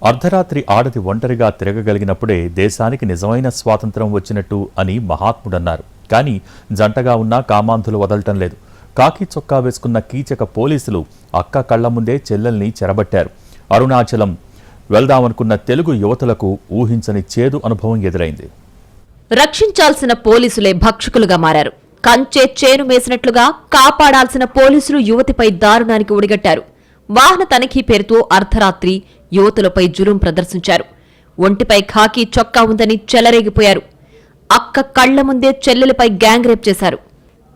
అర్ధరాత్రి ఆడది ఒంటరిగా తిరగగలిగినప్పుడే దేశానికి నిజమైన స్వాతంత్ర్యం వచ్చినట్టు అని మహాత్ముడన్నారు. కానీ జంటగా ఉన్న కామాంధులు వదలటం లేదు. కాకి చొక్కా వేసుకున్న కీచక పోలీసులు అక్క కళ్ల ముందే చెల్లెల్ని చెరబట్టారు. అరుణాచలం వెళ్దామనుకున్న తెలుగు యువతులకు ఊహించని చేదు అనుభవం ఎదురైంది. రక్షించాల్సిన పోలీసులే భక్షకులుగా మారారు. కంచే చేను మేసినట్లుగా కాపాడాల్సిన పోలీసులు యువతిపై దారుణానికి ఒడిగట్టారు. వాహన తనిఖీ పేరుతో అర్ధరాత్రి యువతులపై జులుం ప్రదర్శించారు. ఒంటిపై ఖాకీ చొక్కా ఉందని చెలరేగిపోయారు. అక్క కళ్ల ముందే చెల్లెలపై గ్యాంగ్ రేప్ చేశారు.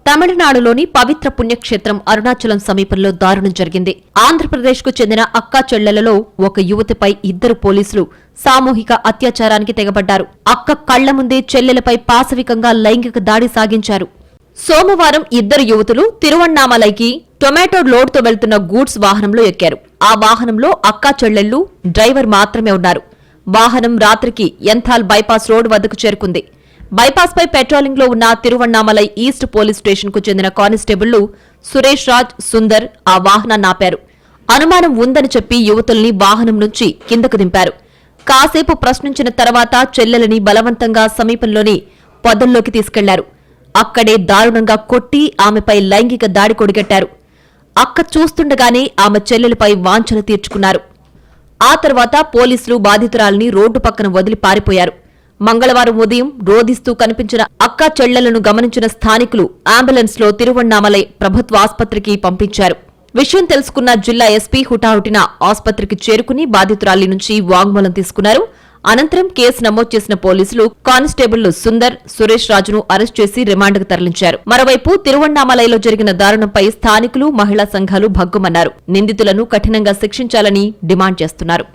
తమిళనాడులోని పవిత్ర పుణ్యక్షేత్రం అరుణాచలం సమీపంలో దారుణం జరిగింది. ఆంధ్రప్రదేశ్కు చెందిన అక్కా చెల్లెలలో ఒక యువతిపై ఇద్దరు పోలీసులు సామూహిక అత్యాచారానికి తెగబడ్డారు. అక్క కళ్ల ముందే చెల్లెలపై పాశవికంగా లైంగిక దాడి సాగించారు. సోమవారం ఇద్దరు యువతులు తిరువణ్ణామలైకి టొమాటో లోడ్తో వెళ్తున్న గూడ్స్ వాహనంలో ఎక్కారు. ఆ వాహనంలో అక్కా చెల్లెళ్లు, డ్రైవర్ మాత్రమే ఉన్నారు. వాహనం రాత్రికి ఎంథాల్ బైపాస్ రోడ్ వద్దకు చేరుకుంది. బైపాస్ పై పెట్రోలింగ్ లో ఉన్న తిరువణ్ణామలై ఈస్ట్ పోలీస్ స్టేషన్ కు చెందిన కానిస్టేబుళ్లు సురేష్ రాజ్, సుందర్ ఆ వాహనాన్ని ఆపారు. అనుమానం ఉందని చెప్పి యువతుల్ని వాహనం నుంచి కిందకు దింపారు. కాసేపు ప్రశ్నించిన తర్వాత చెల్లెలని బలవంతంగా సమీపంలోని పొదల్లోకి తీసుకెళ్లారు. అక్కడే దారుణంగా కొట్టి ఆమెపై లైంగిక దాడి కొడిగట్టారు. అక్క చూస్తుండగానే ఆమె చెల్లెలపై వాంఛలు తీర్చుకున్నారు. ఆ తర్వాత పోలీసులు బాధితురాలిని రోడ్డు పక్కన వదిలి పారిపోయారు. మంగళవారం ఉదయం రోధిస్తూ కనిపించిన అక్కా చెల్లెలను గమనించిన స్థానికులు అంబులెన్స్ లో తిరువణ్ణామలై ప్రభుత్వ ఆస్పత్రికి పంపించారు. విషయం తెలుసుకున్న జిల్లా ఎస్పీ హుటాహుటిన ఆస్పత్రికి చేరుకుని బాధితురాలి నుంచి వాంగ్మూలం తీసుకున్నారు. అనంతరం కేసు నమోదు చేసిన పోలీసులు కానిస్టేబుళ్లు సుందర్, సురేష్ రాజును అరెస్ట్ చేసి రిమాండ్కు తరలించారు. మరోవైపు తిరువణ్ణామలైలో జరిగిన దారుణంపై స్థానికులు, మహిళా సంఘాలు భగ్గుమన్నారు. నిందితులను కఠినంగా శిక్షించాలని డిమాండ్ చేస్తున్నారు.